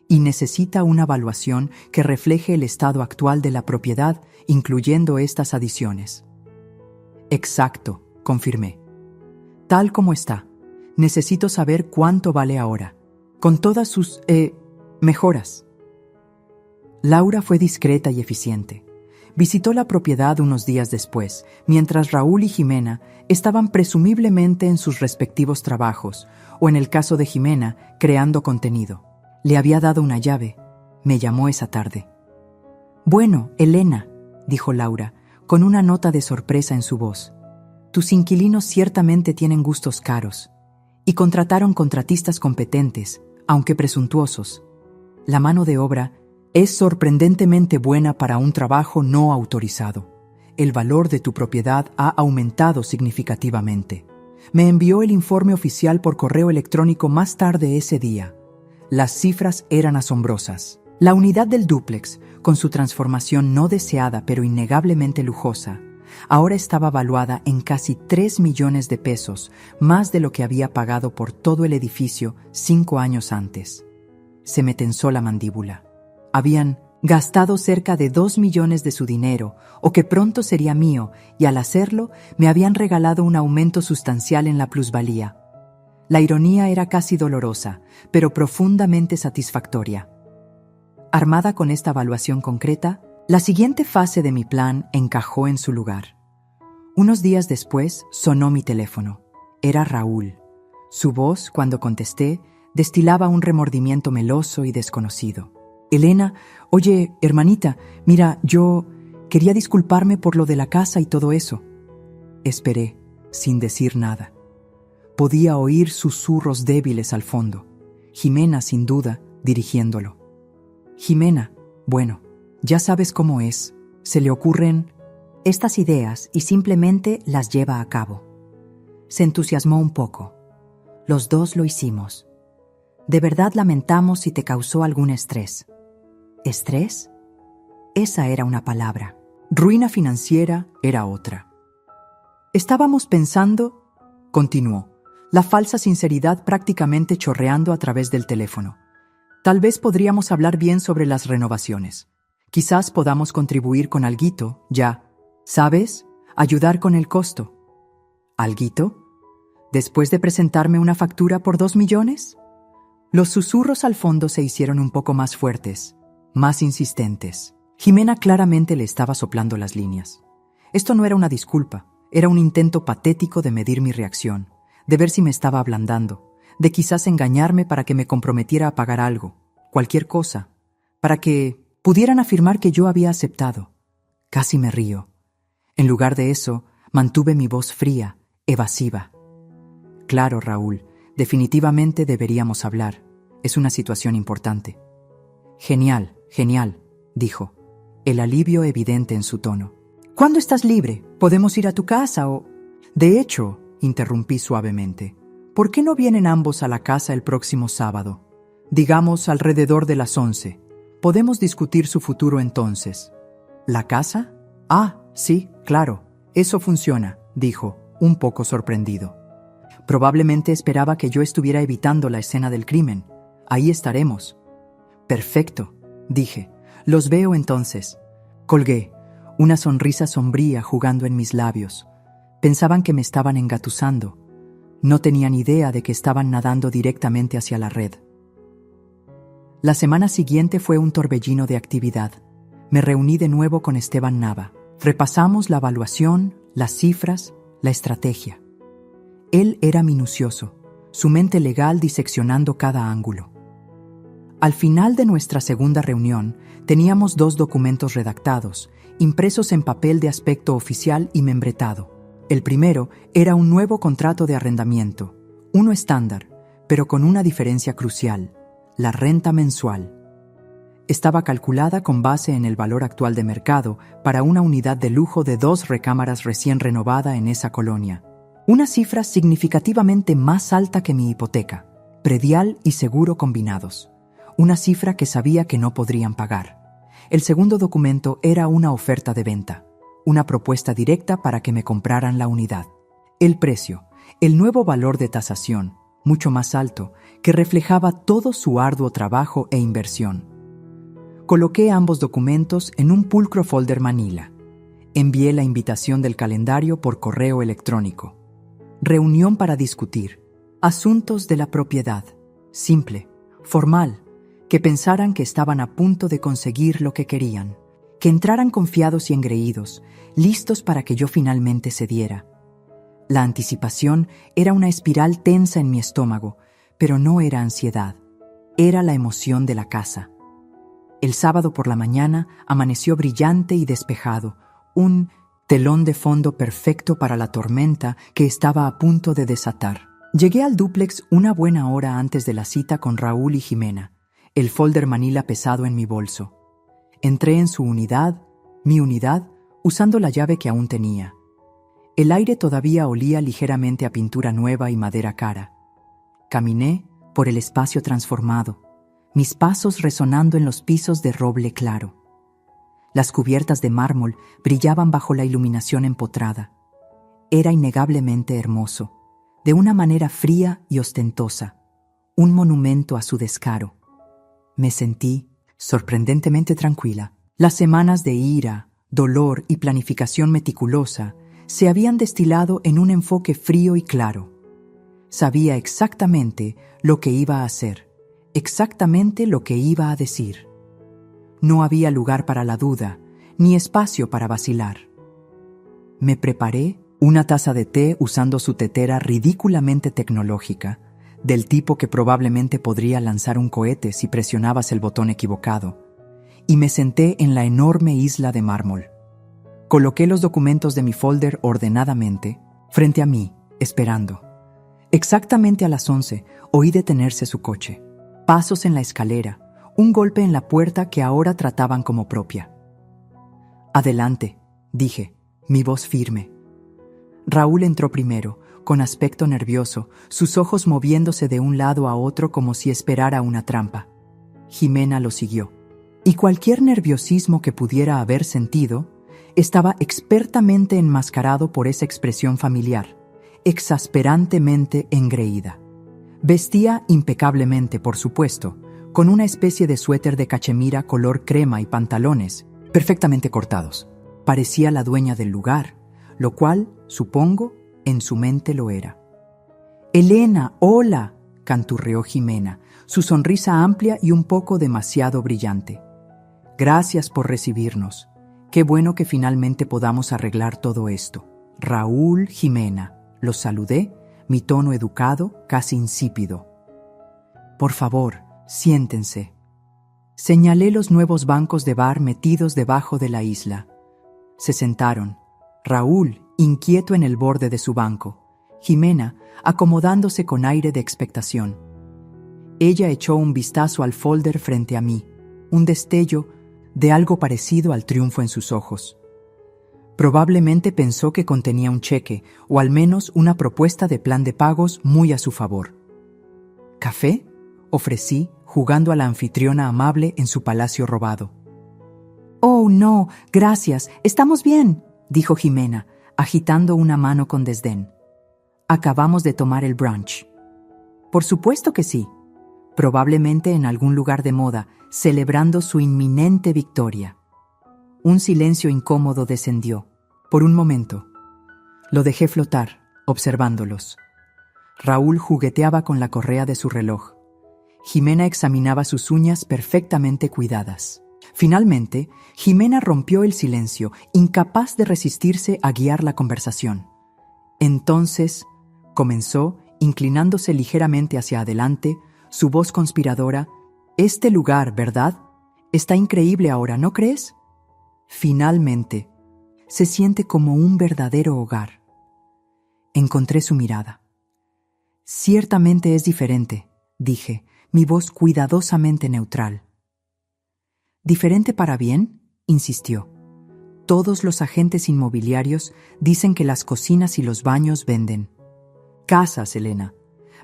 A: «Y necesita una evaluación que refleje el estado actual de la propiedad, incluyendo estas adiciones». «Exacto», confirmé. «Tal como está. Necesito saber cuánto vale ahora, con todas sus, mejoras». Laura fue discreta y eficiente. Visitó la propiedad unos días después, mientras Raúl y Jimena estaban presumiblemente en sus respectivos trabajos, o en el caso de Jimena, creando contenido. Le había dado una llave. Me llamó esa tarde. «Bueno, Elena», dijo Laura, con una nota de sorpresa en su voz. «Tus inquilinos ciertamente tienen gustos caros, y contrataron contratistas competentes, aunque presuntuosos. La mano de obra es sorprendentemente buena para un trabajo no autorizado. El valor de tu propiedad ha aumentado significativamente. Me envió el informe oficial por correo electrónico más tarde ese día. Las cifras eran asombrosas. La unidad del dúplex, con su transformación no deseada pero innegablemente lujosa, ahora estaba valuada en casi 3 millones de pesos, más de lo que había pagado por todo el edificio 5 años antes. Se me tensó la mandíbula. Habían gastado cerca de 2 millones de su dinero, o que pronto sería mío, y al hacerlo me habían regalado un aumento sustancial en la plusvalía. La ironía era casi dolorosa, pero profundamente satisfactoria. Armada con esta evaluación concreta, la siguiente fase de mi plan encajó en su lugar. Unos días después sonó mi teléfono. Era Raúl. Su voz, cuando contesté, destilaba un remordimiento meloso y desconocido. Elena, oye, hermanita, mira, yo quería disculparme por lo de la casa y todo eso. Esperé, sin decir nada. Podía oír susurros débiles al fondo. Jimena, sin duda, dirigiéndolo. Jimena, bueno, ya sabes cómo es. Se le ocurren estas ideas y simplemente las lleva a cabo. Se entusiasmó un poco. Los dos lo hicimos. De verdad lamentamos si te causó algún estrés. ¿Estrés? Esa era una palabra. Ruina financiera era otra. Estábamos pensando, continuó, la falsa sinceridad prácticamente chorreando a través del teléfono. Tal vez podríamos hablar bien sobre las renovaciones. Quizás podamos contribuir con alguito, ya. ¿Sabes? Ayudar con el costo. ¿Alguito? ¿Después de presentarme una factura por 2 millones? Los susurros al fondo se hicieron un poco más fuertes, más insistentes. Jimena claramente le estaba soplando las líneas. Esto no era una disculpa, era un intento patético de medir mi reacción, de ver si me estaba ablandando, de quizás engañarme para que me comprometiera a pagar algo, cualquier cosa, para que pudieran afirmar que yo había aceptado. Casi me río. En lugar de eso, mantuve mi voz fría, evasiva. Claro, Raúl, definitivamente deberíamos hablar. Es una situación importante. Genial, genial, dijo, el alivio evidente en su tono. ¿Cuándo estás libre? ¿Podemos ir a tu casa o...? De hecho, interrumpí suavemente, ¿por qué no vienen ambos a la casa el próximo sábado? Digamos alrededor de las 11. Podemos discutir su futuro entonces. ¿La casa? Ah, sí, claro, eso funciona, dijo, un poco sorprendido. Probablemente esperaba que yo estuviera evitando la escena del crimen. Ahí estaremos. Perfecto, dije. Los veo entonces. Colgué, una sonrisa sombría jugando en mis labios. Pensaban que me estaban engatusando. No tenían idea de que estaban nadando directamente hacia la red. La semana siguiente fue un torbellino de actividad. Me reuní de nuevo con Esteban Nava. Repasamos la evaluación, las cifras, la estrategia. Él era minucioso, su mente legal diseccionando cada ángulo. Al final de nuestra segunda reunión, teníamos 2 documentos redactados, impresos en papel de aspecto oficial y membretado. El primero era un nuevo contrato de arrendamiento, uno estándar, pero con una diferencia crucial, la renta mensual. Estaba calculada con base en el valor actual de mercado para una unidad de lujo de 2 recámaras recién renovada en esa colonia. Una cifra significativamente más alta que mi hipoteca, predial y seguro combinados. Una cifra que sabía que no podrían pagar. El segundo documento era una oferta de venta, una propuesta directa para que me compraran la unidad. El precio, el nuevo valor de tasación, mucho más alto, que reflejaba todo su arduo trabajo e inversión. Coloqué ambos documentos en un pulcro folder Manila. Envié la invitación del calendario por correo electrónico. Reunión para discutir. Asuntos de la propiedad. Simple, formal, que pensaran que estaban a punto de conseguir lo que querían. Que entraran confiados y engreídos, listos para que yo finalmente cediera. La anticipación era una espiral tensa en mi estómago, pero no era ansiedad. Era la emoción de la casa. El sábado por la mañana amaneció brillante y despejado, un telón de fondo perfecto para la tormenta que estaba a punto de desatar. Llegué al dúplex una buena hora antes de la cita con Raúl y Jimena, el folder Manila pesado en mi bolso. Entré en su unidad, mi unidad, usando la llave que aún tenía. El aire todavía olía ligeramente a pintura nueva y madera cara. Caminé por el espacio transformado. mis pasos resonando en los pisos de roble claro. Las cubiertas de mármol brillaban bajo la iluminación empotrada. Era innegablemente hermoso, de una manera fría y ostentosa, un monumento a su descaro. Me sentí sorprendentemente tranquila. Las semanas de ira, dolor y planificación meticulosa se habían destilado en un enfoque frío y claro. Sabía exactamente lo que iba a hacer, exactamente lo que iba a decir. No había lugar para la duda, ni espacio para vacilar. Me preparé una taza de té usando su tetera ridículamente tecnológica, del tipo que probablemente podría lanzar un cohete si presionabas el botón equivocado, y me senté en la enorme isla de mármol. Coloqué los documentos de mi folder ordenadamente frente a mí, esperando. Exactamente a las 11 oí detenerse su coche. Pasos en la escalera, un golpe en la puerta que ahora trataban como propia. «Adelante», dije, mi voz firme. Raúl entró primero, con aspecto nervioso, sus ojos moviéndose de un lado a otro como si esperara una trampa. Jimena lo siguió, y cualquier nerviosismo que pudiera haber sentido estaba expertamente enmascarado por esa expresión familiar, exasperantemente engreída. Vestía impecablemente, por supuesto, con una especie de suéter de cachemira color crema y pantalones, perfectamente cortados. Parecía la dueña del lugar, lo cual, supongo, en su mente lo era. «Elena, hola», canturreó Jimena, su sonrisa amplia y un poco demasiado brillante. «Gracias por recibirnos. Qué bueno que finalmente podamos arreglar todo esto. Raúl, Jimena», los saludé, mi tono educado, casi insípido. «Por favor, siéntense». Señalé los nuevos bancos de bar metidos debajo de la isla. Se sentaron. Raúl, inquieto en el borde de su banco. Jimena, acomodándose con aire de expectación. Ella echó un vistazo al folder frente a mí, un destello de algo parecido al triunfo en sus ojos. Probablemente pensó que contenía un cheque, o al menos una propuesta de plan de pagos muy a su favor. «¿Café?», ofrecí, jugando a la anfitriona amable en su palacio robado. «Oh, no, gracias, estamos bien», dijo Jimena, agitando una mano con desdén. «Acabamos de tomar el brunch». «Por supuesto que sí. Probablemente en algún lugar de moda, celebrando su inminente victoria». Un silencio incómodo descendió. Por un momento. Lo dejé flotar, observándolos. Raúl jugueteaba con la correa de su reloj. Jimena examinaba sus uñas perfectamente cuidadas. Finalmente, Jimena rompió el silencio, incapaz de resistirse a guiar la conversación. Entonces, comenzó, inclinándose ligeramente hacia adelante, su voz conspiradora: «Este lugar, ¿verdad? Está increíble ahora, ¿no crees? Finalmente, se siente como un verdadero hogar». Encontré su mirada. «Ciertamente es diferente», dije, mi voz cuidadosamente neutral. «¿Diferente para bien?», insistió. «Todos los agentes inmobiliarios dicen que las cocinas y los baños venden». «Casas, Elena.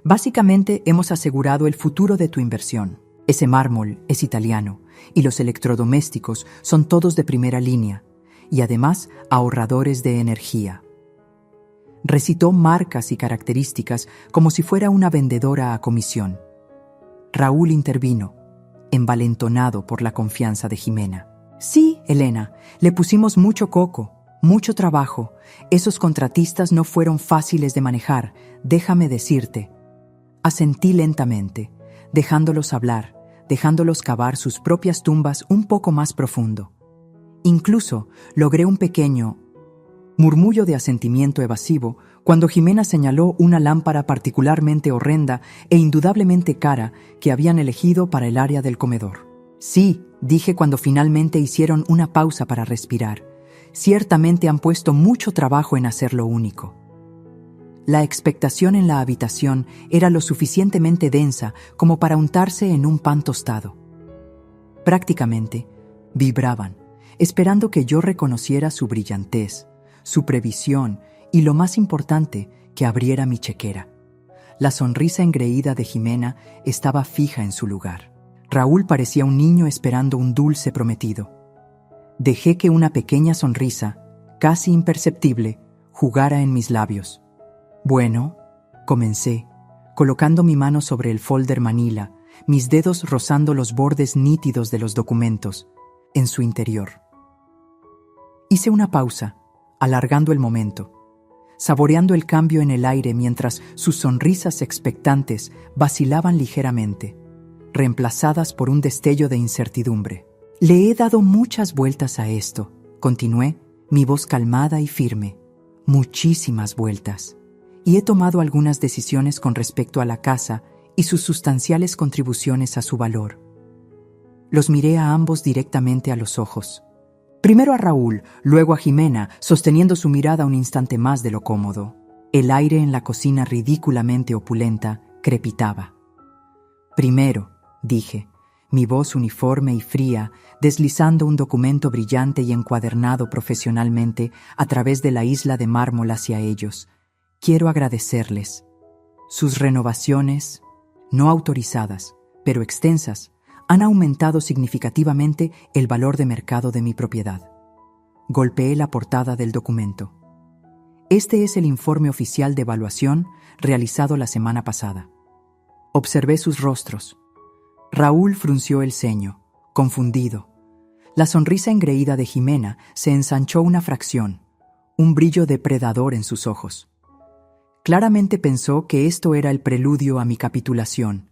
A: Básicamente hemos asegurado el futuro de tu inversión. Ese mármol es italiano y los electrodomésticos son todos de primera línea y además ahorradores de energía». Recitó marcas y características como si fuera una vendedora a comisión. Raúl intervino, envalentonado por la confianza de Jimena. «Sí, Elena, le pusimos mucho coco, mucho trabajo. Esos contratistas no fueron fáciles de manejar, déjame decirte». Asentí lentamente, dejándolos hablar, dejándolos cavar sus propias tumbas un poco más profundo. Incluso logré un pequeño murmullo de asentimiento evasivo cuando Jimena señaló una lámpara particularmente horrenda e indudablemente cara que habían elegido para el área del comedor. «Sí», dije cuando finalmente hicieron una pausa para respirar. «Ciertamente han puesto mucho trabajo en hacerlo único». La expectación en la habitación era lo suficientemente densa como para untarse en un pan tostado. Prácticamente vibraban, esperando que yo reconociera su brillantez, su previsión y, lo más importante, que abriera mi chequera. La sonrisa engreída de Jimena estaba fija en su lugar. Raúl parecía un niño esperando un dulce prometido. Dejé que una pequeña sonrisa, casi imperceptible, jugara en mis labios. Bueno, comencé, colocando mi mano sobre el folder manila, mis dedos rozando los bordes nítidos de los documentos, en su interior. Hice una pausa, alargando el momento, saboreando el cambio en el aire mientras sus sonrisas expectantes vacilaban ligeramente, reemplazadas por un destello de incertidumbre. Le he dado muchas vueltas a esto, continué, mi voz calmada y firme. Muchísimas vueltas. Y he tomado algunas decisiones con respecto a la casa y sus sustanciales contribuciones a su valor. Los miré a ambos directamente a los ojos. Primero a Raúl, luego a Jimena, sosteniendo su mirada un instante más de lo cómodo. El aire en la cocina ridículamente opulenta crepitaba. Primero, dije, mi voz uniforme y fría, deslizando un documento brillante y encuadernado profesionalmente a través de la isla de mármol hacia ellos. Quiero agradecerles. Sus renovaciones, no autorizadas, pero extensas, han aumentado significativamente el valor de mercado de mi propiedad. Golpeé la portada del documento. Este es el informe oficial de evaluación realizado la semana pasada. Observé sus rostros. Raúl frunció el ceño, confundido. La sonrisa engreída de Jimena se ensanchó una fracción, un brillo depredador en sus ojos. Claramente pensó que esto era el preludio a mi capitulación,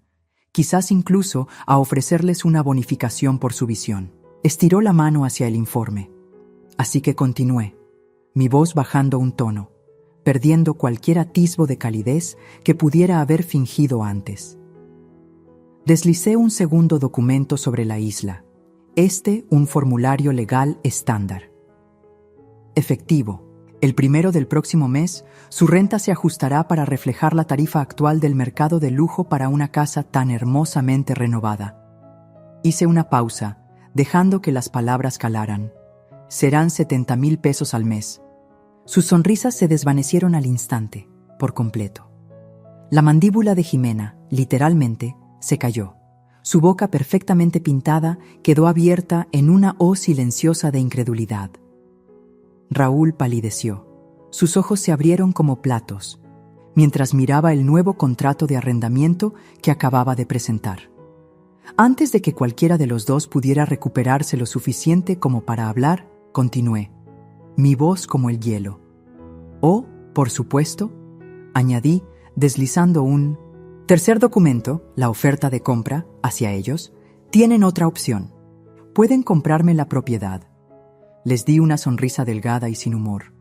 A: quizás incluso a ofrecerles una bonificación por su visión. Estiró la mano hacia el informe. Así que continué, mi voz bajando un tono, perdiendo cualquier atisbo de calidez que pudiera haber fingido antes. Deslicé un segundo documento sobre la isla, un formulario legal estándar. Efectivo. El 1 del próximo mes, su renta se ajustará para reflejar la tarifa actual del mercado de lujo para una casa tan hermosamente renovada. Hice una pausa, dejando que las palabras calaran. Serán 70,000 pesos al mes. Sus sonrisas se desvanecieron al instante, por completo. La mandíbula de Jimena, literalmente, se cayó. Su boca perfectamente pintada quedó abierta en una O silenciosa de incredulidad. Raúl palideció. Sus ojos se abrieron como platos, mientras miraba el nuevo contrato de arrendamiento que acababa de presentar. Antes de que cualquiera de los dos pudiera recuperarse lo suficiente como para hablar, continué, mi voz como el hielo. O, por supuesto, añadí, deslizando un tercer documento, la oferta de compra, hacia ellos, tienen otra opción. Pueden comprarme la propiedad. Les di una sonrisa delgada y sin humor.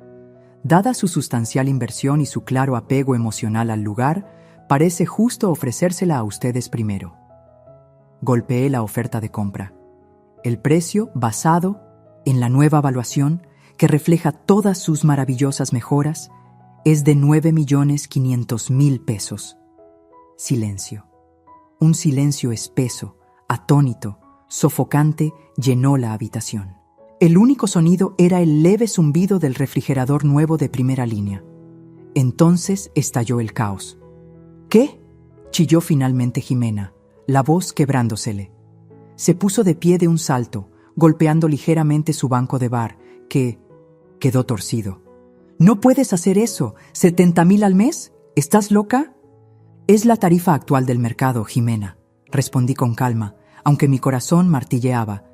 A: Dada su sustancial inversión y su claro apego emocional al lugar, parece justo ofrecérsela a ustedes primero. Golpeé la oferta de compra. El precio basado en la nueva evaluación, que refleja todas sus maravillosas mejoras, es de 9,500,000 pesos. Silencio. Un silencio espeso, atónito, sofocante, llenó la habitación. El único sonido era el leve zumbido del refrigerador nuevo de primera línea. Entonces estalló el caos. ¿Qué?, chilló finalmente Jimena, la voz quebrándosele. Se puso de pie de un salto, golpeando ligeramente su banco de bar, que quedó torcido. «¡No puedes hacer eso! ¿70,000 al mes? ¿Estás loca?» «Es la tarifa actual del mercado, Jimena», respondí con calma, aunque mi corazón martilleaba.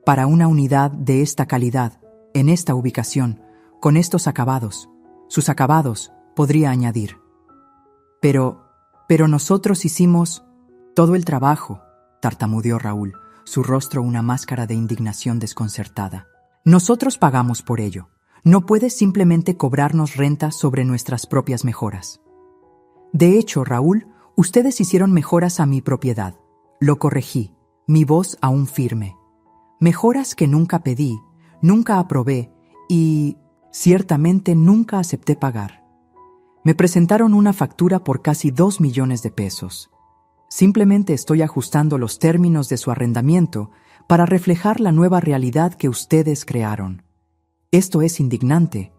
A: «Para una unidad de esta calidad, en esta ubicación, con estos acabados, sus acabados», podría añadir. Pero nosotros hicimos todo el trabajo», tartamudeó Raúl, su rostro una máscara de indignación desconcertada. «Nosotros pagamos por ello. No puedes simplemente cobrarnos renta sobre nuestras propias mejoras». «De hecho, Raúl, ustedes hicieron mejoras a mi propiedad». Lo corregí, mi voz aún firme. «Mejoras que nunca pedí, nunca aprobé y, ciertamente, nunca acepté pagar. Me presentaron una factura por casi 2 millones de pesos. Simplemente estoy ajustando los términos de su arrendamiento para reflejar la nueva realidad que ustedes crearon. Esto es indignante.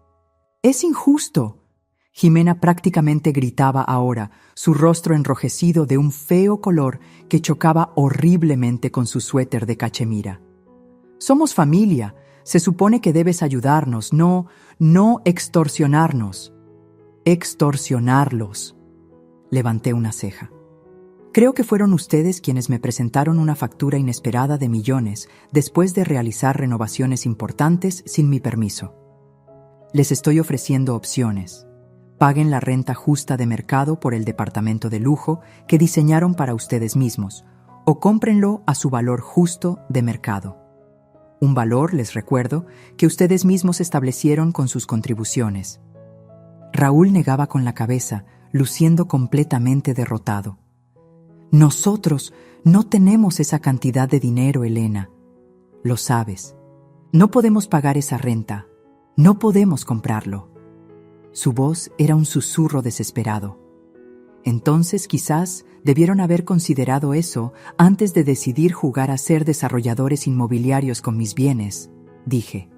A: Es injusto». Jimena prácticamente gritaba ahora, su rostro enrojecido de un feo color que chocaba horriblemente con su suéter de cachemira. Somos familia. Se supone que debes ayudarnos, no extorsionarnos. Extorsionarlos. Levanté una ceja. Creo que fueron ustedes quienes me presentaron una factura inesperada de millones después de realizar renovaciones importantes sin mi permiso. Les estoy ofreciendo opciones. Paguen la renta justa de mercado por el departamento de lujo que diseñaron para ustedes mismos, o cómprenlo a su valor justo de mercado. Un valor, les recuerdo, que ustedes mismos establecieron con sus contribuciones. Raúl negaba con la cabeza, luciendo completamente derrotado. Nosotros no tenemos esa cantidad de dinero, Elena. Lo sabes. No podemos pagar esa renta. No podemos comprarlo. Su voz era un susurro desesperado. Entonces quizás debieron haber considerado eso antes de decidir jugar a ser desarrolladores inmobiliarios con mis bienes, dije,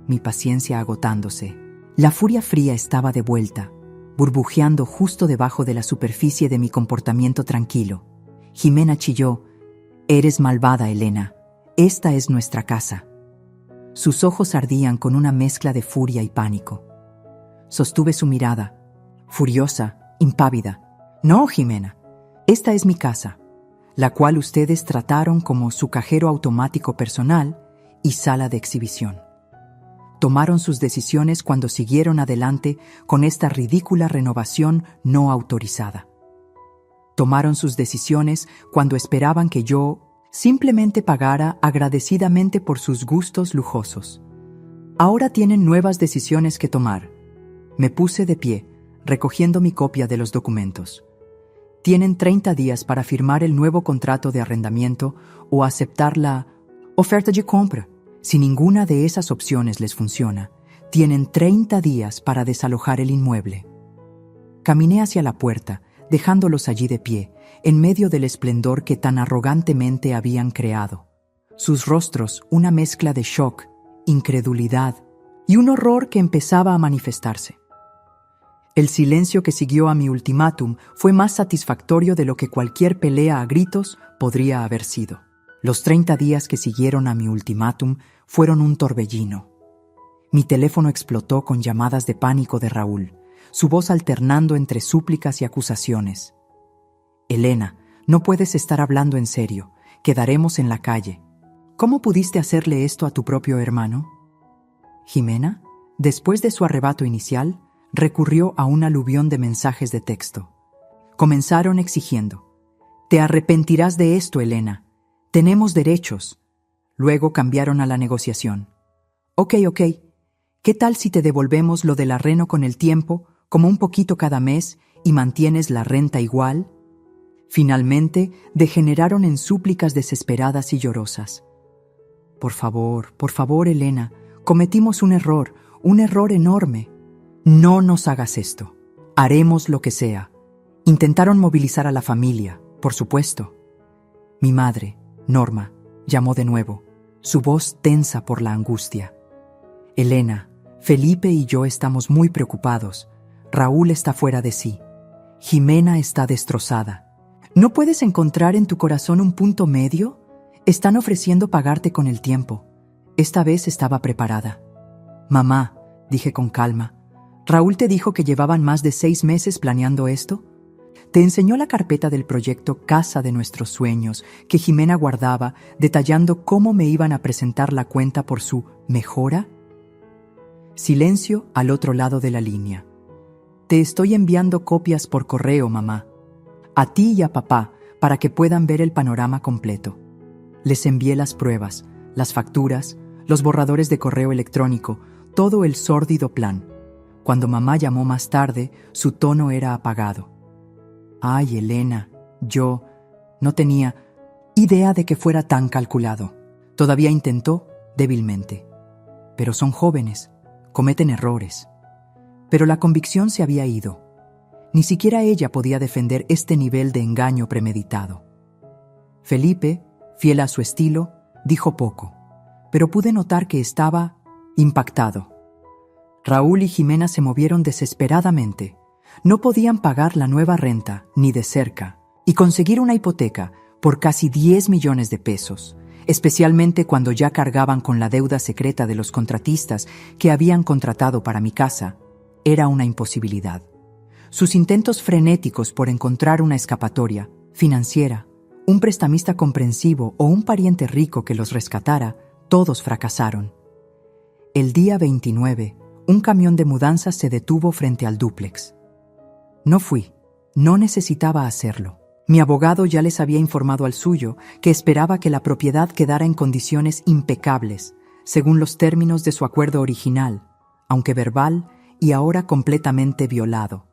A: mi paciencia agotándose. La furia fría estaba de vuelta, burbujeando justo debajo de la superficie de mi comportamiento tranquilo. Jimena chilló, «Eres malvada, Elena. Esta es nuestra casa». Sus ojos ardían con una mezcla de furia y pánico. Sostuve su mirada, furiosa, impávida. «No, Jimena, esta es mi casa, la cual ustedes trataron como su cajero automático personal y sala de exhibición. Tomaron sus decisiones cuando siguieron adelante con esta ridícula renovación no autorizada. Tomaron sus decisiones cuando esperaban que yo simplemente pagara agradecidamente por sus gustos lujosos. Ahora tienen nuevas decisiones que tomar». Me puse de pie, recogiendo mi copia de los documentos. Tienen 30 días para firmar el nuevo contrato de arrendamiento o aceptar la oferta de compra. Si ninguna de esas opciones les funciona, tienen 30 días para desalojar el inmueble. Caminé hacia la puerta, dejándolos allí de pie, en medio del esplendor que tan arrogantemente habían creado. Sus rostros, una mezcla de shock, incredulidad y un horror que empezaba a manifestarse. El silencio que siguió a mi ultimátum fue más satisfactorio de lo que cualquier pelea a gritos podría haber sido. Los 30 días que siguieron a mi ultimátum fueron un torbellino. Mi teléfono explotó con llamadas de pánico de Raúl, su voz alternando entre súplicas y acusaciones. «Elena, no puedes estar hablando en serio. Quedaremos en la calle. ¿Cómo pudiste hacerle esto a tu propio hermano?» Jimena, después de su arrebato inicial, recurrió a un aluvión de mensajes de texto. Comenzaron exigiendo: «Te arrepentirás de esto, Elena. Tenemos derechos». Luego cambiaron a la negociación. Ok. ¿Qué tal si te devolvemos lo del arreno con el tiempo, como un poquito cada mes, y mantienes la renta igual?» Finalmente, degeneraron en súplicas desesperadas y llorosas. Por favor, Elena, cometimos un error enorme. No nos hagas esto. Haremos lo que sea». Intentaron movilizar a la familia, por supuesto. Mi madre, Norma, llamó de nuevo, su voz tensa por la angustia. «Elena, Felipe y yo estamos muy preocupados. Raúl está fuera de sí. Jimena está destrozada. ¿No puedes encontrar en tu corazón un punto medio? Están ofreciendo pagarte con el tiempo». Esta vez estaba preparada. «Mamá», dije con calma, «¿Raúl te dijo que llevaban más de 6 meses planeando esto? ¿Te enseñó la carpeta del proyecto Casa de Nuestros Sueños que Jimena guardaba, detallando cómo me iban a presentar la cuenta por su mejora?» Silencio al otro lado de la línea. «Te estoy enviando copias por correo, mamá. A ti y a papá, para que puedan ver el panorama completo. Les envié las pruebas, las facturas, los borradores de correo electrónico, todo el sórdido plan. Cuando mamá llamó más tarde, su tono era apagado. Ay, Elena, yo no tenía idea de que fuera tan calculado. Todavía intentó, débilmente. Pero son jóvenes, cometen errores. Pero la convicción se había ido. Ni siquiera ella podía defender este nivel de engaño premeditado. Felipe, fiel a su estilo, dijo poco, pero pude notar que estaba impactado. Raúl y Jimena se movieron desesperadamente. No podían pagar la nueva renta ni de cerca y conseguir una hipoteca por casi 10 millones de pesos, especialmente cuando ya cargaban con la deuda secreta de los contratistas que habían contratado para mi casa, era una imposibilidad. Sus intentos frenéticos por encontrar una escapatoria financiera, un prestamista comprensivo o un pariente rico que los rescatara, todos fracasaron. El día 29, un camión de mudanzas se detuvo frente al dúplex. No fui, no necesitaba hacerlo. Mi abogado ya les había informado al suyo que esperaba que la propiedad quedara en condiciones impecables, según los términos de su acuerdo original, aunque verbal y ahora completamente violado.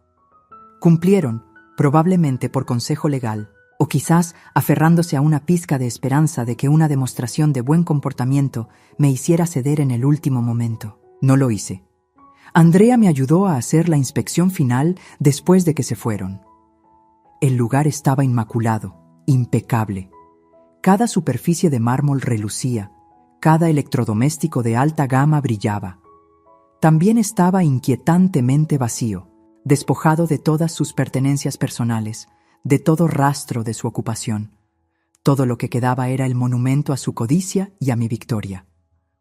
A: Cumplieron, probablemente por consejo legal, o quizás aferrándose a una pizca de esperanza de que una demostración de buen comportamiento me hiciera ceder en el último momento. No lo hice. Andrea me ayudó a hacer la inspección final después de que se fueron. El lugar estaba inmaculado, impecable. Cada superficie de mármol relucía, cada electrodoméstico de alta gama brillaba. También estaba inquietantemente vacío, despojado de todas sus pertenencias personales, de todo rastro de su ocupación. Todo lo que quedaba era el monumento a su codicia y a mi victoria.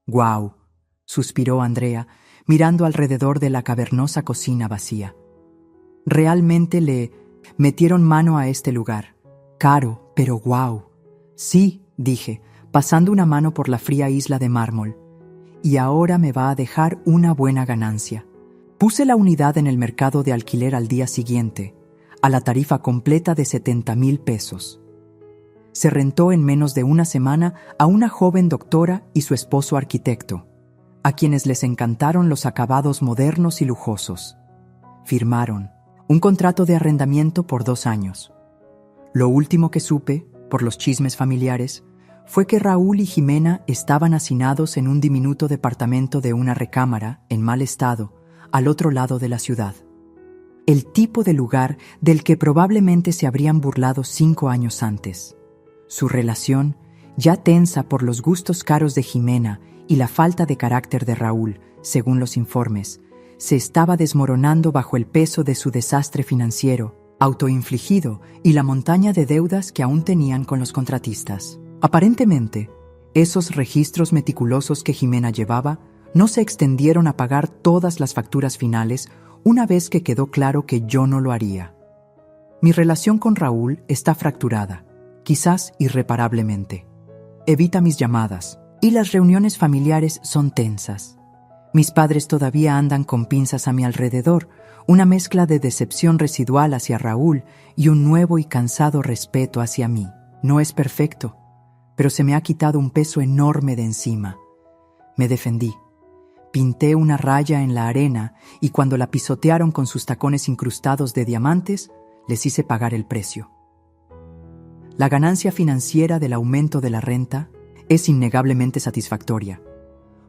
A: «¡Guau!», suspiró Andrea, mirando alrededor de la cavernosa cocina vacía. Realmente le metieron mano a este lugar. Caro, pero guau. Sí, dije, pasando una mano por la fría isla de mármol. Y ahora me va a dejar una buena ganancia. Puse la unidad en el mercado de alquiler al día siguiente, a la tarifa completa de 70,000 pesos. Se rentó en menos de una semana a una joven doctora y su esposo arquitecto, a quienes les encantaron los acabados modernos y lujosos. Firmaron un contrato de arrendamiento por 2 años. Lo último que supe, por los chismes familiares, fue que Raúl y Jimena estaban hacinados en un diminuto departamento de una recámara, en mal estado, al otro lado de la ciudad. El tipo de lugar del que probablemente se habrían burlado 5 años antes. Su relación, ya tensa por los gustos caros de Jimena y la falta de carácter de Raúl, según los informes, se estaba desmoronando bajo el peso de su desastre financiero, autoinfligido, y la montaña de deudas que aún tenían con los contratistas. Aparentemente, esos registros meticulosos que Jimena llevaba no se extendieron a pagar todas las facturas finales una vez que quedó claro que yo no lo haría. Mi relación con Raúl está fracturada, quizás irreparablemente. Evita mis llamadas y las reuniones familiares son tensas. Mis padres todavía andan con pinzas a mi alrededor, una mezcla de decepción residual hacia Raúl y un nuevo y cansado respeto hacia mí. No es perfecto, pero se me ha quitado un peso enorme de encima. Me defendí. Pinté una raya en la arena y cuando la pisotearon con sus tacones incrustados de diamantes, les hice pagar el precio. La ganancia financiera del aumento de la renta es innegablemente satisfactoria.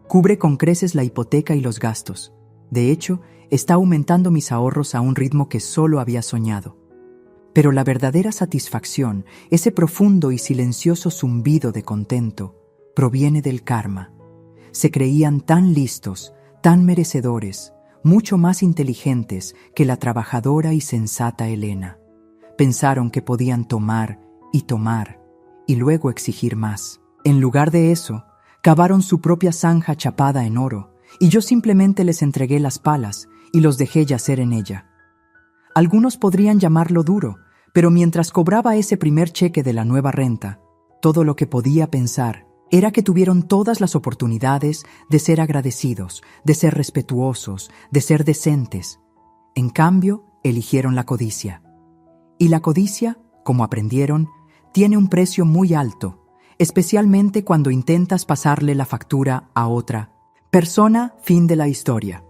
A: Cubre con creces la hipoteca y los gastos. De hecho, está aumentando mis ahorros a un ritmo que solo había soñado. Pero la verdadera satisfacción, ese profundo y silencioso zumbido de contento, proviene del karma. Se creían tan listos, tan merecedores, mucho más inteligentes que la trabajadora y sensata Elena. Pensaron que podían tomar y luego exigir más. En lugar de eso, cavaron su propia zanja chapada en oro, y yo simplemente les entregué las palas y los dejé yacer en ella. Algunos podrían llamarlo duro, pero mientras cobraba ese primer cheque de la nueva renta, todo lo que podía pensar era que tuvieron todas las oportunidades de ser agradecidos, de ser respetuosos, de ser decentes. En cambio, eligieron la codicia. Y la codicia, como aprendieron, tiene un precio muy alto, especialmente cuando intentas pasarle la factura a otra persona. Fin de la historia.